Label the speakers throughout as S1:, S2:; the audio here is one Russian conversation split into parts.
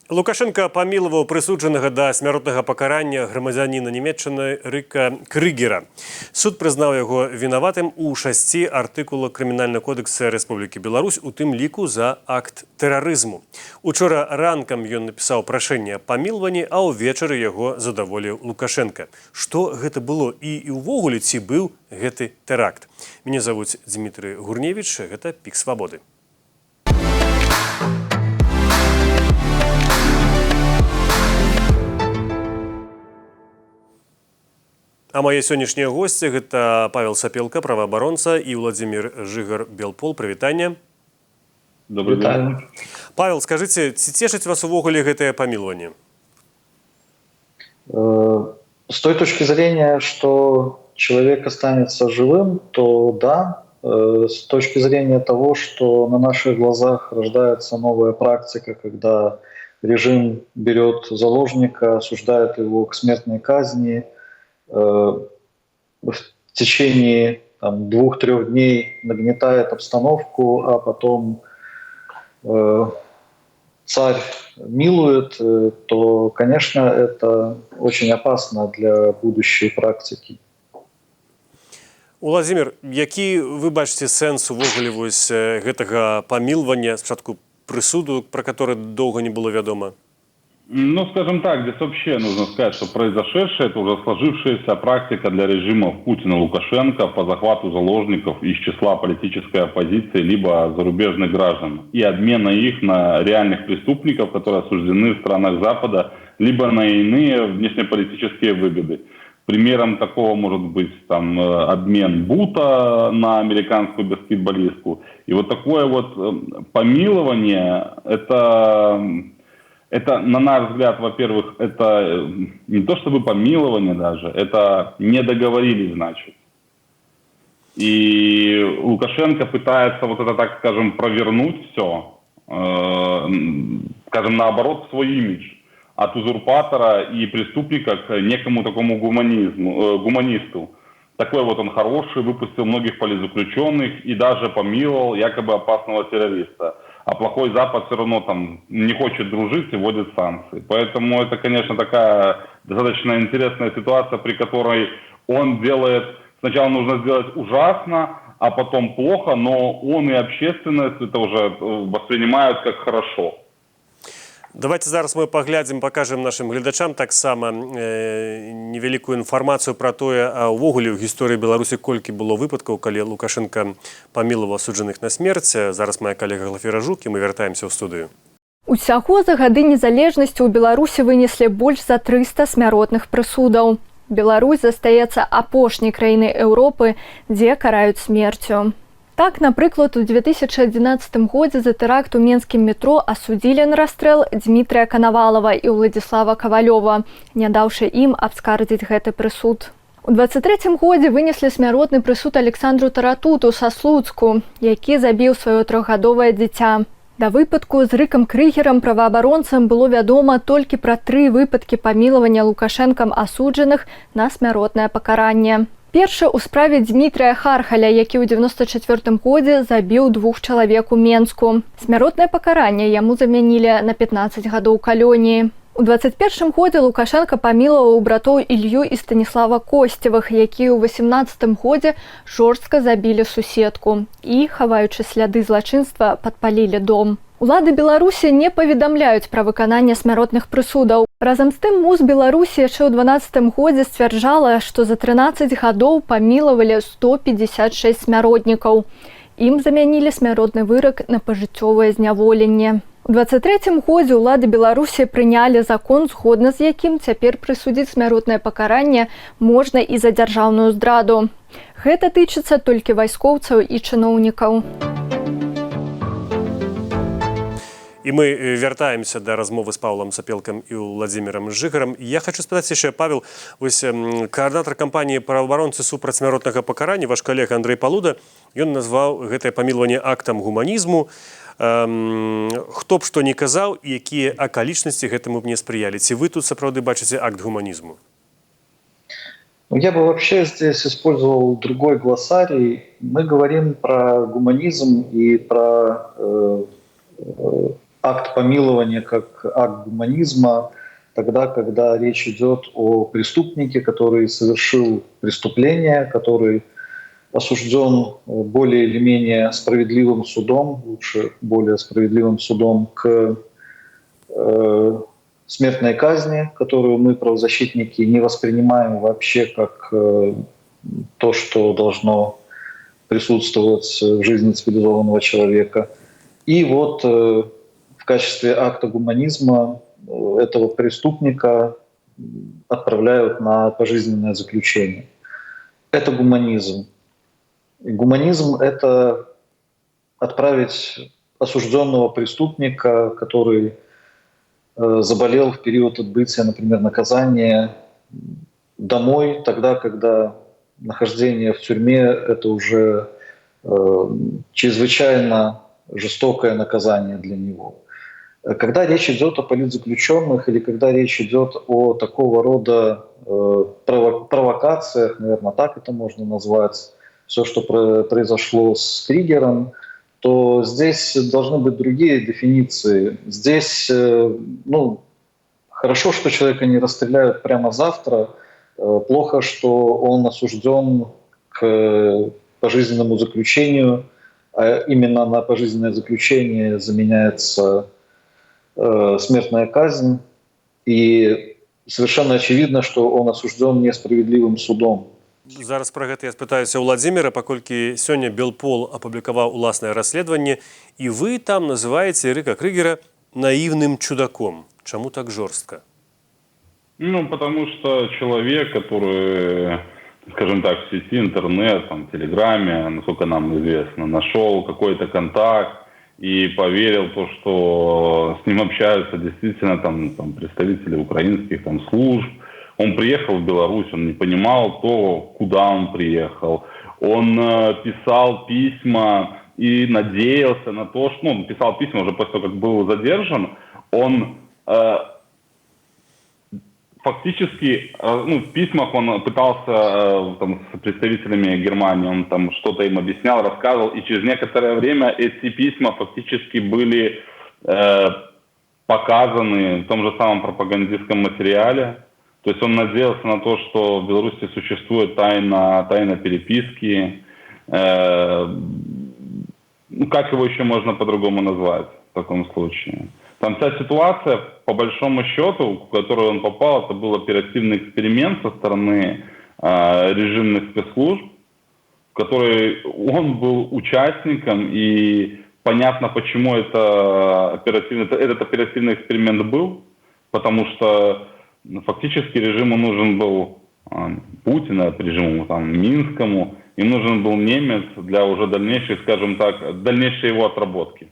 S1: Лукашенко памілаваў прысуджанага да смяротнага пакарання грамадзяніна Нямецчыны Рыка Крыгера. Суд прызнаў яго вінаватым у 6 артыкулах Крымінальнага кодекса Рэспублікі Беларусь, у тым ліку за акт тэрарызму. Учора ранкам ён напісаў прашэнне аб памілаванні, а ўвечары яго задаволіў Лукашенко. Што гэта было і ўвогуле ці быў гэты тэракт? Мяне завуць Дмітрый Гурневіч, гэта Пік Свабоды. А мои сённяшнія госці – гэта Павел Сапелка, праваабаронца, і Владзімір Жыгар-Белпол. Прывітанне.
S2: Добрый день.
S1: Павел, скажите, ці цешыць вас увогуле гэтае памілаванне?
S2: С той точки зрения, что человек останется живым, то да. С точки зрения того, что на наших глазах рождается новая практика, когда режим берет заложника, осуждает его к смертной казни, в течение 2-3 дней нагнетает обстановку, а потом царь милует, то, конечно, это очень опасно для будущей практики.
S1: Владзімір, які вы бачыце сэнс увогуле вось гэтага памілвання, спачатку прысуду, про который долго не было вядома?
S3: Ну, скажем так, здесь вообще нужно сказать, что произошедшее – это уже сложившаяся практика для режимов Путина и Лукашенко по захвату заложников из числа политической оппозиции либо зарубежных граждан и обмена их на реальных преступников, которые осуждены в странах Запада, либо на иные внешнеполитические выгоды. Примером такого может быть обмен Бута на американскую баскетболистку. И вот такое вот помилование – это, на наш взгляд, во-первых, это не то чтобы помилование даже, это не договорились, значит. И Лукашенко пытается вот это, так скажем, провернуть все, скажем, наоборот, свой имидж от узурпатора и преступника к некому такому гуманисту. Такой вот он хороший, выпустил многих политзаключенных и даже помиловал якобы опасного террориста. А плохой Запад все равно не хочет дружить и вводит санкции. Поэтому это, конечно, такая достаточно интересная ситуация, при которой он делает, сначала нужно сделать ужасно, а потом плохо, но он и общественность это уже воспринимают как хорошо.
S1: Давайте зараз мы паглядзім, пакажам нашим гледачам таксама невялікую інфармацыю пра тое, а ўвогуле ў гісторыі Беларусі колькі было выпадкаў, калі Лукашенко памілаваў асуджаных на смерць. Зараз моя калега Глафіра Жук, і мы вяртаемся ў студыю.
S4: Усяго за гады незалежнасці ў Беларусі вынеслі больш за 300 смяротных прысудаў. Беларусь застаецца апошняй краінай Еўропы, дзе караюць смерцю. Так, напрыклад, у 2011 годзе за тэракт у менскім метро асудзілі на расстрэл Дмітрия Канавалова і Владзіслава Кавалёва, не даўшы ім абскардзіць гэты прысуд. У 23 годзе вынеслі смяротны прысуд Александру Таратуту са Слуцку, які забіў сваё 3-гадовае дзіця. Да выпадку з Рыкам Крыгерам праваабаронцам было вядома толькі пра 3 выпадкі памілавання Лукашэнкам асуджаных на смяротнае пакаранне. Першы ў справе Дмітрия Хархаля, які ў 94 годзе забіў 2 чалавек у Менску. Смяротнае пакаранне яму замянілі на 15 гадоў калоніі. У 21 годзе Лукашенко памілаваў братоў Ілью і Станіслава Косцевых, якія ў 18 годзе жорстка забілі суседку і, хаваючы сляды злачынства, падпалілі дом. Улады Беларусі не паведамляюць пра выкананне смяротных прысудаў. Разам з тым МУЗ Беларусі яшчэ ў 12 годзе сцвярджала, што за 13 гадоў памілавалі 156 смяротнікаў. Ім замянілі смяротны вырак на пажыццёвае зняволенне. У 23 годзе ўлады Беларусі прынялі закон, згодна з якім цяпер прысудзіць смяротнае пакаранне можна і за дзяржаўную здраду. Гэта тычыцца толькі вайскоўцаў і чыноўнікаў.
S1: І мы вяртаемся да размовы з Павлам Сапелкам і Владзімірам Жыгарам. Я хочу спытаць яшчэ, Павел, вось каардынатар кампаніі праваабаронцы супраць смяротнага пакарання, ваш калега Андрэй Палуда, ён назваў гэтае памілаванне актам гуманізму. Хто б што не казаў, і якія акалічнасці гэтаму б не спрыялі? Ці вы тут сапраўды бачыце акт гуманізму?
S2: Я бы вообще здесь использовал другой глоссарий. Мы говорим про гуманизм и про акт помилования как акт гуманизма тогда, когда речь идет о преступнике, который совершил преступление, который осужден более или менее справедливым судом, лучше более справедливым судом, к смертной казни, которую мы, правозащитники, не воспринимаем вообще как то, что должно присутствовать в жизни цивилизованного человека. И вот в качестве акта гуманизма этого преступника отправляют на пожизненное заключение. Это гуманизм. И гуманизм — это отправить осужденного преступника, который заболел в период отбытия, например, наказания, домой, тогда, когда нахождение в тюрьме — это уже чрезвычайно жестокое наказание для него. Когда речь идет о политзаключенных или когда речь идет о такого рода провокациях, наверное, так это можно назвать, все, что произошло с Кригером, то здесь должны быть другие дефиниции. Здесь, хорошо, что человека не расстреляют прямо завтра, плохо, что он осужден к пожизненному заключению, а именно на пожизненное заключение заменяется смертная казнь, и совершенно очевидно, что он осужден несправедливым судом.
S1: Зараз пра гэта я спытаюся Владзіміра, паколькі сёння Белпол апублікаваў уласнае расследаванне, і вы там называеце Эрика Кригера наивным чудаком. Чаму так жорстка?
S3: Потому что человек, который, скажем так, в сети интернет, там, в Телеграме, насколько нам известно, нашел какой-то контакт и поверил в то, что с ним общаются действительно там представители украинских служб. Он приехал в Беларусь, он не понимал то, куда он приехал. Он писал письма и надеялся на то, что... он писал письма уже после того, как был задержан. Он фактически... в письмах он пытался с представителями Германии, он там что-то им объяснял, рассказывал. И через некоторое время эти письма фактически были показаны в том же самом пропагандистском материале. То есть он надеялся на то, что в Беларуси существует тайна переписки. Как его еще можно по-другому назвать в таком случае? Там вся ситуация, по большому счету, в которую он попал, это был оперативный эксперимент со стороны режимных спецслужб, в которой он был участником, и понятно, почему этот оперативный эксперимент был, потому что фактически режиму нужен был Путина, режиму Минскому, им нужен был немец для уже дальнейшей, скажем так, дальнейшей его отработки.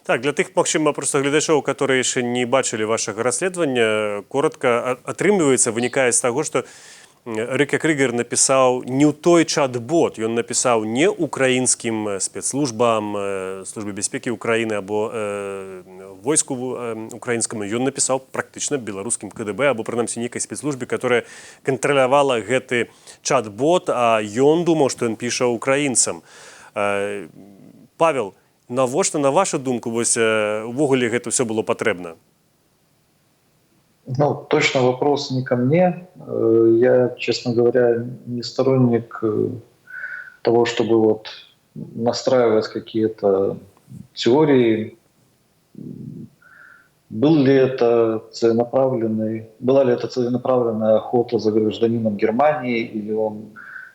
S1: Так, для тых, магчыма, проста гледачоў, которые яшчэ не бачылі вашага расследавання, коротка атрымліваецца, вынікае з таго, што Эрик Кригер напісаў не ў той чат-бот, ён напісаў не украінскім спецслужбам, службе бяспекі Украіны або войску украінскаму, ён напісаў практычна беларускім КДБ або прынамсі нейкай спецслужбе, которая кантралявала гэты чат-бот, а ён думаў, што ён піша украінцам. Павел, навошта, на вашу думку, увогуле гэта все было патрэбна?
S2: Точно вопрос не ко мне. Я, честно говоря, не сторонник того, чтобы настраивать какие-то теории. Была ли это целенаправленная охота за гражданином Германии, или он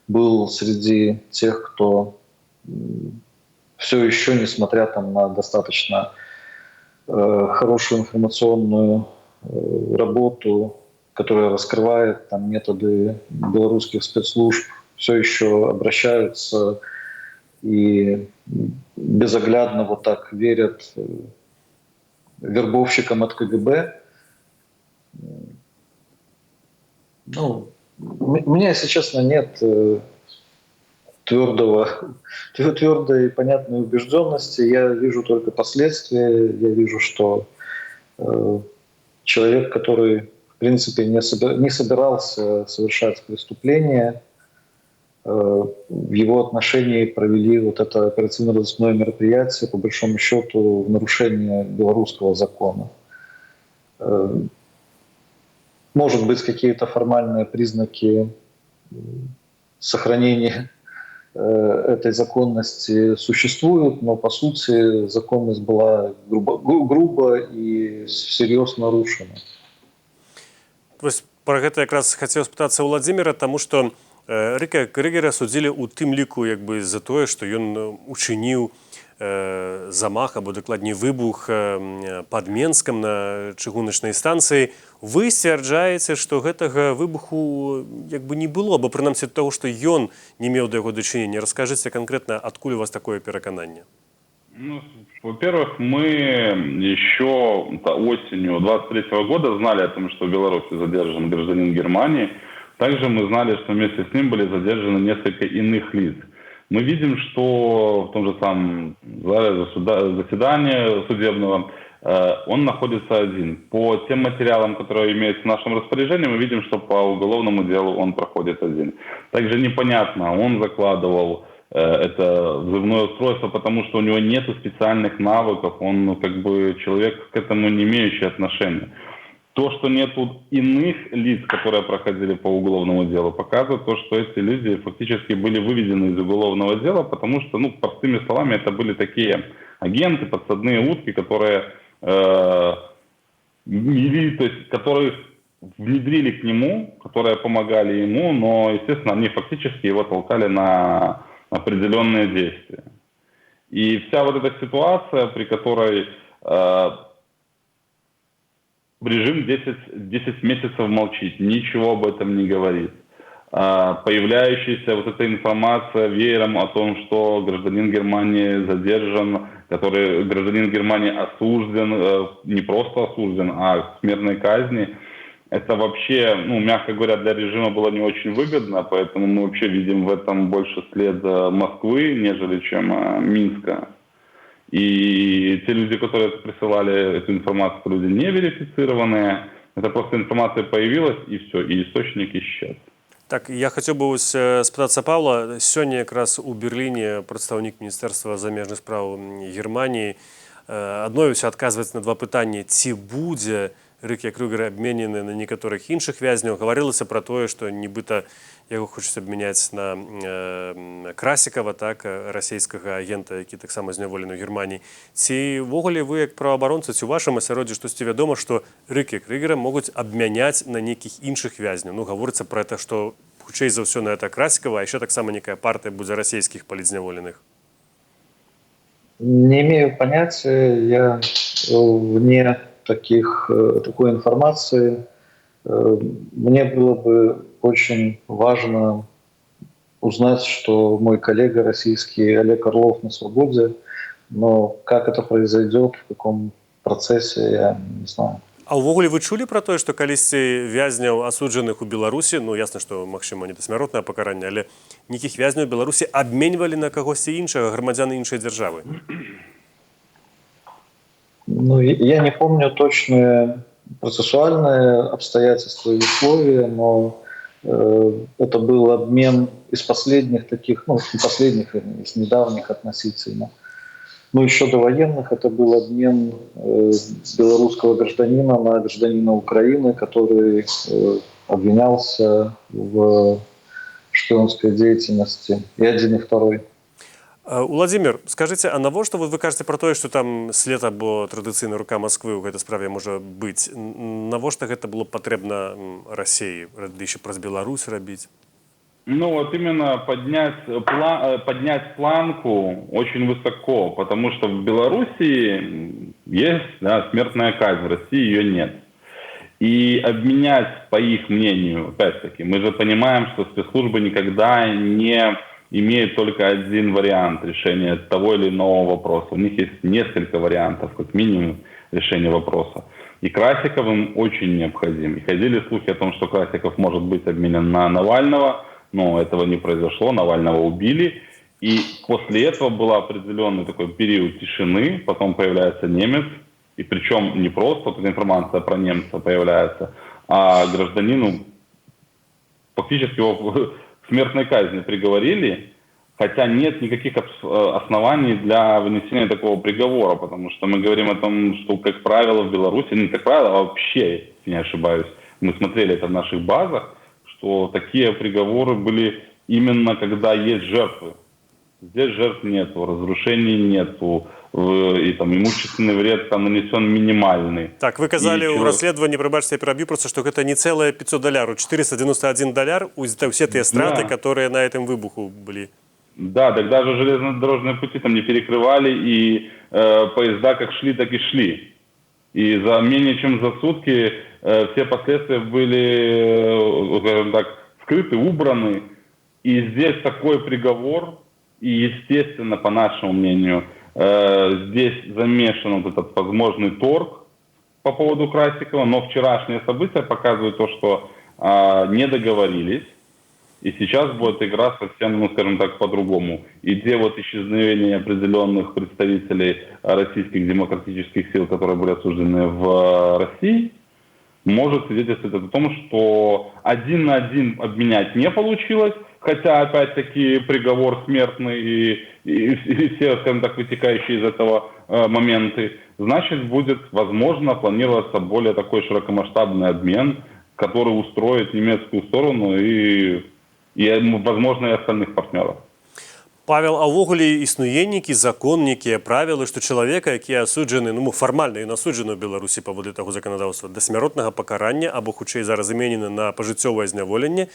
S2: был среди тех, кто все еще, несмотря на достаточно хорошую информационную работу, которая раскрывает методы белорусских спецслужб, все еще обращаются и безоглядно так верят вербовщикам от КГБ. У меня, если честно, нет твердой и понятной убежденности. Я вижу только последствия. Я вижу, что человек, который, в принципе, не собирался совершать преступление, в его отношении провели вот это оперативно-розыскное мероприятие, по большому счету, в нарушение белорусского закона. Может быть, какие-то формальные признаки сохранения этой законности существуют, но, по сути, законность была грубо и всерьез нарушена.
S1: Вось пра гэта якраз хацеў спытацца ў Владзіміра, таму што Рыка Крыгера судзілі ў тым ліку як бы за тое, што ён учыніў замах або дакладней выбух пад Менскам на чыгуначнай станцыі. Вы сцвярджаеце, што гэтага выбуху як бы не было, бо прынамсі ад таго, што ён не меў да яго дачынення. Раскажыце канкрэтна, адкуль у вас такое перакананне?
S3: Ну, во-первых, мы еще осенью 23 года знали о том, что в Беларуси задержан гражданин Германии. Также мы знали, что вместе с ним были задержаны несколько иных лиц. Мы видим, что в том же самом зале заседания судебного он находится один. По тем материалам, которые имеются в нашем распоряжении, мы видим, что по уголовному делу он проходит один. Также непонятно, он закладывал это взрывное устройство, потому что у него нет специальных навыков, он как бы человек к этому не имеющий отношения. То, что нету иных лиц, которые проходили по уголовному делу, показывает то, что эти люди фактически были выведены из уголовного дела, потому что, ну, простыми словами, это были такие агенты, подсадные утки, которые которых внедрили к нему, которые помогали ему, но, естественно, они фактически его толкали на определенные действия. И вся вот эта ситуация, при которой режим 10 месяцев молчит, ничего об этом не говорит. Появляющаяся вот эта информация веером о том, что гражданин Германии задержан, который гражданин Германии осужден, не просто осужден, а к смертной казни, это вообще, ну, мягко говоря, для режима было не очень выгодно, поэтому мы вообще видим в этом больше след Москвы, нежели чем Минска. И те люди, которые присылали эту информацию, люди не верифицированные, это просто информация появилась, и все, и источник исчез.
S1: Так, я хацеў бы спытацца Павла. Сёння якраз у Берліне прадстаўнік Міністэрства замежных спраў Германіі адмовіўся адказваць на два пытанні, ці будзе Рыка Крыгер абменены на некаторых іншых вязняў. Гаварылася пра тое, што нібыта яго хочуць абмяняць на Красікава, так, расійскага агента, які таксама зняволены ў Германіі. Ці ўвогуле вы як праваабаронцы, ці ў вашым асяроддзі штосьці вядома, што Рыка Крыгера могуць абмяняць на нейкіх іншых вязняў? Ну, гаворыцца пра гэта, што хутчэй за ўсё на гэта Красікава, а яшчэ таксама некая партыя будзе расійскіх палітзняволеных.
S2: Не имею понятия, я вне такой информации. Мне было бы очень важно узнать, что мой коллега российский Олег Орлов на свободе, но как это произойдет, в каком процессе, я не знаю.
S1: А ўвогуле вы чулі пра тое, што калісьці вязняў асуджаных у Беларусі, ну ясна, што магчыма не дасмяротнае пакаранне, але нейкіх вязняў у Беларусі абменьвалі на кагосьці іншага, грамадзян іншай дзяржавы?
S2: Ну, я не помню точные процессуальные обстоятельства и условия, но это был обмен из последних таких, ну, не последних, из недавних относительно. Но еще до военных это был обмен белорусского гражданина на гражданина Украины, который обвинялся в шпионской деятельности. И один, и второй.
S1: Владимир, скажите, а навошта вы кажаце пра тое, што там след або традыцыйна рука Москвы ў гэтай справе можа быць? Навошта гэта было патрэбна Расіі, яшчэ праз Беларусь рабіць?
S3: Ну вот именно поднять планку очень высоко, потому что в Беларуси есть, да, смертная казнь, в России ее нет. И обменять, по их мнению, опять-таки, мы же понимаем, что спецслужбы никогда не имеют только один вариант решения того или иного вопроса. У них есть несколько вариантов, как минимум, решения вопроса. И Красиков им очень необходим. И ходили слухи о том, что Красиков может быть обменен на Навального, но этого не произошло, Навального убили. И после этого был определенный такой период тишины, потом появляется немец, и причем не просто вот эта информация про немца появляется, а гражданину фактически его смертной казни приговорили, хотя нет никаких оснований для вынесения такого приговора, потому что мы говорим о том, что, как правило, в Беларуси, не как правило, а вообще, если не ошибаюсь, мы смотрели это в наших базах, что такие приговоры были именно когда есть жертвы. Здесь жертв нету, разрушений нету, и там имущественный вред там нанесен минимальный.
S1: Так, вы казали
S3: І
S1: ў
S3: чого-
S1: расследаванні, прабачце, я пераб'ю, просто што гэта не цэлыя $500, $491 усе тыя страты,
S3: Да.
S1: которые на этом выбуху были.
S3: Да, так даже железнодорожные пути там не перекрывали, и поезда как шли, так и шли. И за менее чем за сутки все последствия были, скажем так, скрыты, убраны. И здесь такой приговор, и, естественно, по нашему мнению, здесь замешан вот этот возможный торг по поводу Красикова, но вчерашние события показывают то, что не договорились, и сейчас будет игра совсем, ну, скажем так, по-другому. И где вот исчезновение определенных представителей российских демократических сил, которые были осуждены в России, может свидетельствовать о том, что один на один обменять не получилось, хотя, опять-таки, приговор смертный и все, скажем так, вытекающие из этого моменты, значит, будет, возможно, планироваться более такой широкомасштабный обмен, который устроит немецкую сторону и возможно, и остальных партнеров.
S1: Павел, а ўвогуле існуе нейкі закон, нейкія правілы, што чалавека, які асуджаны, ну, фармальна і асуджаны ў Беларусі паводле таго заканадаўства да смяротнага пакарання або хутчэй зараз заменены на пажыццёвае зняволенне,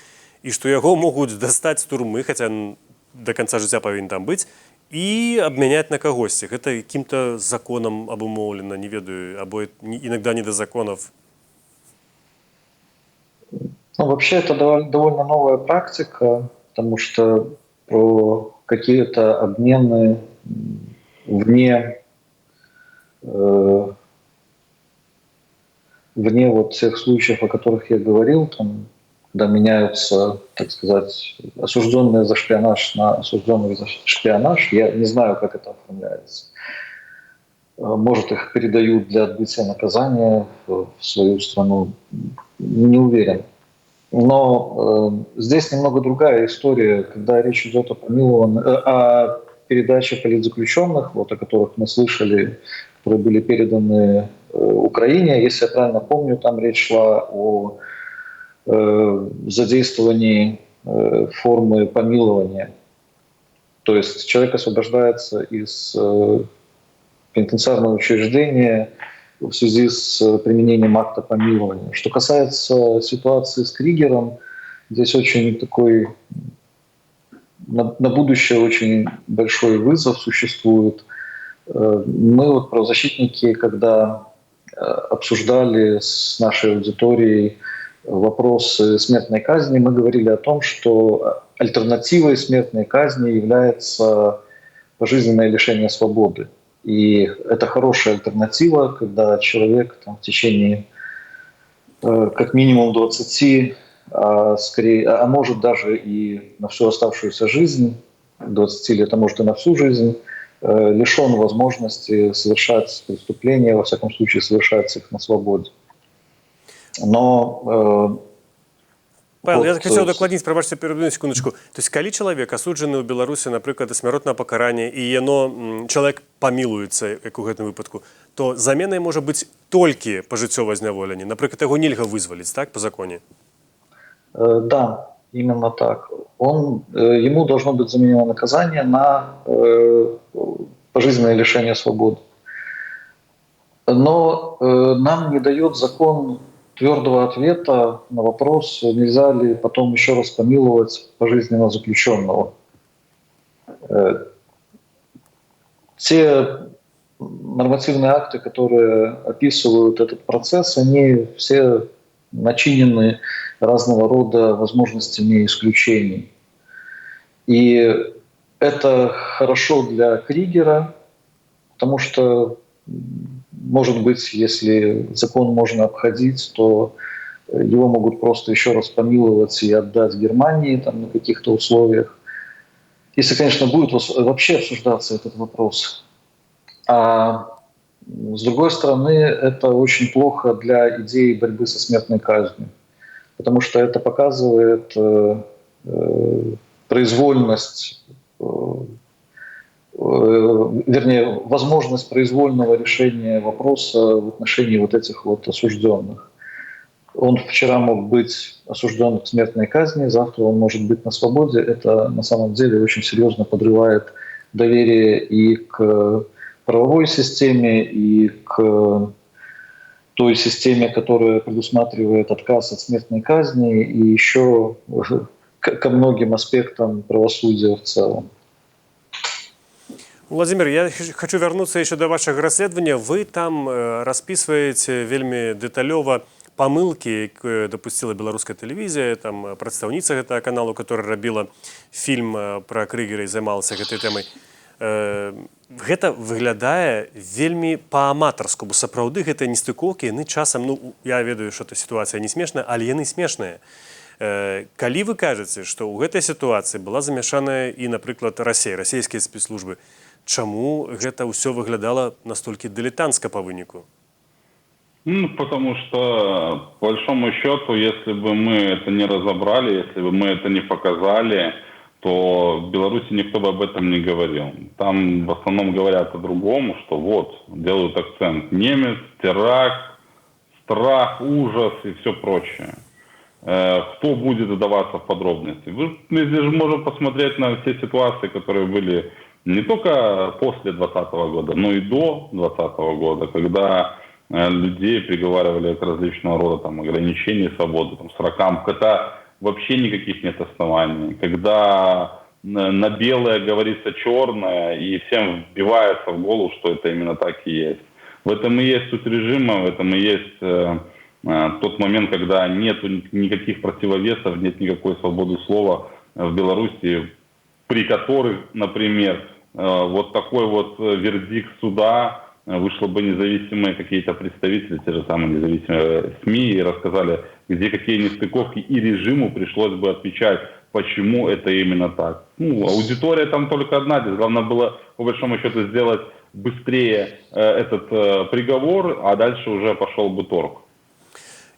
S1: і што яго могуць дастаць з турмы, хаця да канца жыцця павінен там быць, і абмяняць на кагосьці. Гэта якім-то законам абумоўлена, не ведаю, або іногда не да законов.
S2: Ну, вообще это довольно новая практика, потому что про какие-то обмены вне вот тех случаев, о которых я говорил, там, когда меняются, так сказать, осужденные за шпионаж на осужденных за шпионаж, я не знаю, как это оформляется. Может, их передают для отбытия наказания в свою страну, не уверен. Но здесь немного другая история, когда речь идет о передаче политзаключенных, вот, о которых мы слышали, которые были переданы Украине. Если я правильно помню, там речь шла о задействовании формы помилования. То есть человек освобождается из пенитенциарного учреждения в связи с применением акта помилования. Что касается ситуации с Кригером, здесь очень такой на будущее очень большой вызов существует. Мы вот правозащитники, когда обсуждали с нашей аудиторией вопросы смертной казни, мы говорили о том, что альтернативой смертной казни является пожизненное лишение свободы. И это хорошая альтернатива, когда человек там, в течение как минимум 20, а может даже и на всю оставшуюся жизнь, 20 лет, а может и на всю жизнь, лишен возможности совершать преступления, во всяком случае совершать их на свободе. Но
S1: Павел,
S2: вот,
S1: я хотел дакладніць, прабачце, пераб'ю на секундочку. То есть, калі чалавек асуджаны ў Беларусі, напрыклад, да смяротнага пакарання, і чалавек памілуецца, як у гэтым выпадку, то заменай можа быць толькі пажыццёвае зняволенне. Напрыклад, яго нельга вызваліць, так, по законе?
S2: Да, именно так. Ему должно быть заменено наказание на пожизненное лишение свободы. Но нам не дает закон твердого ответа на вопрос, нельзя ли потом еще раз помиловать пожизненно заключенного. Те нормативные акты, которые описывают этот процесс, они все начинены разного рода возможностями исключений. И это хорошо для Кригера, потому что, может быть, если закон можно обходить, то его могут просто еще раз помиловать и отдать Германии там, на каких-то условиях. Если, конечно, будет вообще обсуждаться этот вопрос. А с другой стороны, это очень плохо для идеи борьбы со смертной казнью, потому что это показывает произвольность, вернее, возможность произвольного решения вопроса в отношении вот этих вот осужденных. Он вчера мог быть осужден к смертной казни, завтра он может быть на свободе. Это на самом деле очень серьезно подрывает доверие и к правовой системе, и к той системе, которая предусматривает отказ от смертной казни, и еще ко многим аспектам правосудия в целом.
S1: Владимир, я хочу вернуться еще до вашего расследования. Вы там расписываете вельми деталёва памылки, які допустила беларуская тэлевізія, там прадстаўніца гэтага каналу, которая рабіла фільм пра Крыгера і займалася гэтай тэмай. Гэта выглядае вельмі па-аматарску, бо сапраўды гэтыя нестыкоўкі, яны часам, ну, я ведаю, што эта сітуацыя не смешная, але яны смешныя. Калі вы кажаце, што ў гэтай сітуацыі была замяшаная і, напрыклад, Расія, расійскія спецслужбы, чаму гэта ўсё выглядала настолькі дилетантска по выніку?
S3: Ну, потому что, по большому счету, если бы мы это не разобрали, если бы мы это не показали, то в Беларуси никто бы об этом не говорил. Там в основном говорят о другом, что вот, делают акцент немец, теракт, страх, ужас и все прочее. Кто будет вдаваться в подробности? Мы здесь можем посмотреть на все ситуации, которые были не только после 2020 года, но и до 2020 года, когда людей приговаривали к различного рода там, ограничений свободы, там, срокам, когда вообще никаких нет оснований, когда на белое говорится черное, и всем вбивается в голову, что это именно так и есть. В этом и есть суть режима, в этом и есть тот момент, когда нет никаких противовесов, нет никакой свободы слова в Беларуси, при которых, например, вот такой вот вердикт суда, вышло бы независимые какие-то представители, те же самые независимые СМИ, и рассказали, где какие нестыковки, и режиму пришлось бы отвечать, почему это именно так. Ну, аудитория там только одна, здесь главное было, по большому счету, сделать быстрее этот приговор, а дальше уже пошел бы торг.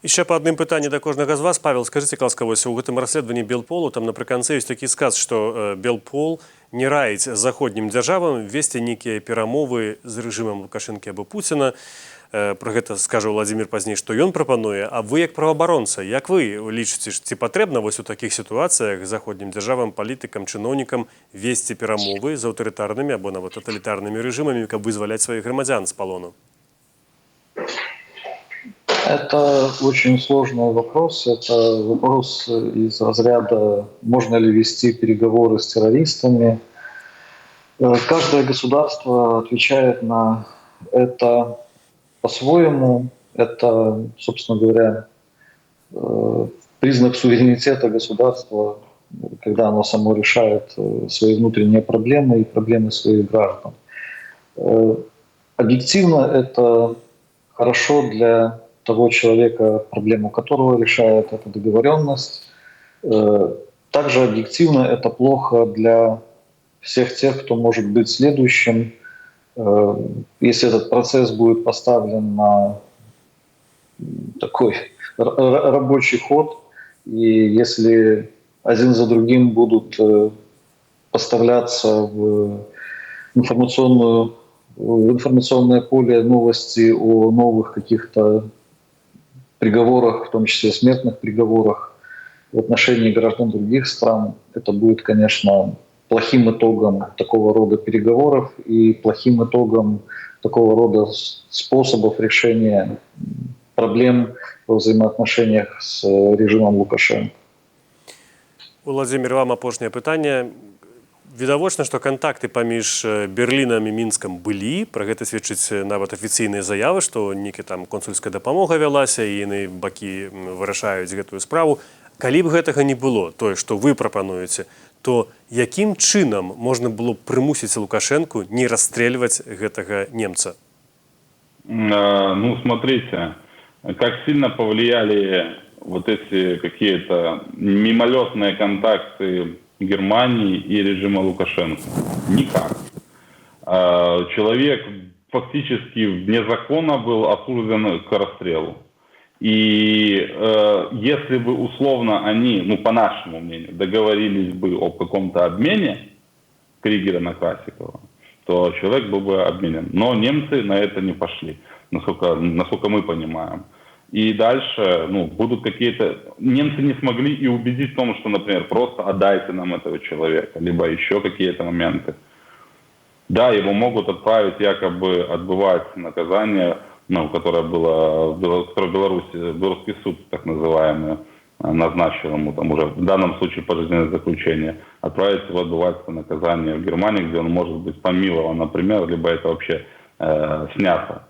S1: Еще по одним пытанням до кожнага з вас. Павел, скажите, ласка, вось у гэтым расследаванні Белполу там напрыканцы ёсць такі сказ, што Белпол не раіць заходнім дзяржавам весці нейкія перамовы з рэжымам Лукашэнкі або Пуціна. Про гэта скажа Владимир пазней, што ён прапануе. А вы як праваабаронца, як вы лічыце, ці патрэбна вось у такіх сітуацыях заходнім дзяржавам, палітыкам, чыноўнікам весці перамовы з аўтарытарнымі або нават таталітарнымі рэжымамі, каб вызваляць сваіх грамадзян з палону?
S2: Это очень сложный вопрос. Это вопрос из разряда, можно ли вести переговоры с террористами. Каждое государство отвечает на это по-своему. Это, собственно говоря, признак суверенитета государства, когда оно само решает свои внутренние проблемы и проблемы своих граждан. Объективно это хорошо для того человека, проблему которого решает эта договоренность. Также объективно это плохо для всех тех, кто может быть следующим. Если этот процесс будет поставлен на такой рабочий ход, и если один за другим будут поставляться в информационное поле новости о новых каких-то приговорах, в том числе смертных приговорах в отношении граждан других стран, это будет, конечно, плохим итогом такого рода переговоров и плохим итогом такого рода способов решения проблем во взаимоотношениях с режимом Лукашенко.
S1: Владимир, вам апошняе пытанне. Відавочна, што кантакты паміж Берлінам і Мінскам былі. Пра гэта сведчыць нават афіцыйныя заявы, што нейкая там консульская дапамога вялася, і яны бакі вырашаюць гэтую справу. Калі б гэтага не было, тое, што вы прапануеце, то якім чынам можна было прымусіць Лукашэнку не расстрэльваць гэтага немца?
S3: Ну, смотрите, как сильно повлияли вот эти какие-то мимолетные контакты Германии и режима Лукашенко. Никак. Человек фактически вне закона был осужден к расстрелу. И если бы условно они, ну по нашему мнению, договорились бы о каком-то обмене Кригера на Красикова, то человек был бы обменен. Но немцы на это не пошли, насколько мы понимаем. И дальше, ну, будут какие-то... Немцы не смогли и убедить в том, что, например, просто отдайте нам этого человека, либо еще какие-то моменты. Да, его могут отправить якобы отбывать наказание, ну, которое было в Беларуси, белорусский суд, так называемый, назначил ему там уже в данном случае пожизненное заключение, отправить его отбывать наказание в Германии, где он может быть помилован, например, либо это вообще снято.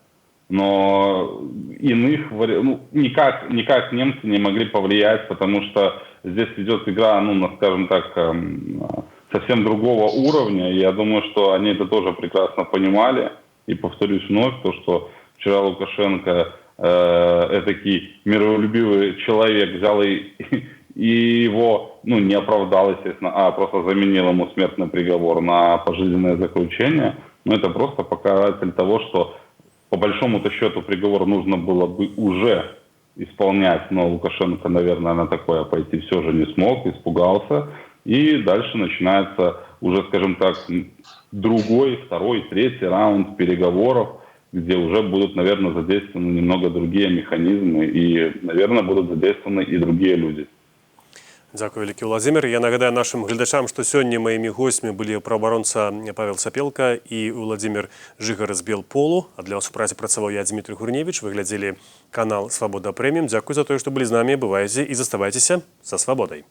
S3: Но иных ну, никак немцы не могли повлиять, потому что здесь идет игра, ну, скажем так, совсем другого уровня. И я думаю, что они это тоже прекрасно понимали. И повторюсь вновь, то, что вчера Лукашенко, этакий миролюбивый человек, взял и его, ну, не оправдал, естественно, а просто заменил ему смертный приговор на пожизненное заключение. Но это просто показатель того, что по большому-то счету приговор нужно было бы уже исполнять, но Лукашенко, наверное, на такое пойти все же не смог, испугался. И дальше начинается уже, скажем так, другой, второй, третий раунд переговоров, где уже будут, наверное, задействованы немного другие механизмы и, наверное, будут задействованы и другие люди.
S1: Дякую, вялікі Владзімір. Я нагадаю нашим глядачам, што сёння маімі гостямі былі праабаронца Павел Сапелка і Владзімір Жыгар з Белполу. А для вас у працы працаваў я, Дмітрий Гурневіч. Вы глядзелі канал «Свабода Прэміум». Дзякуй за тое, што былі з намі. Бывайце і заставайцеся са свабодай.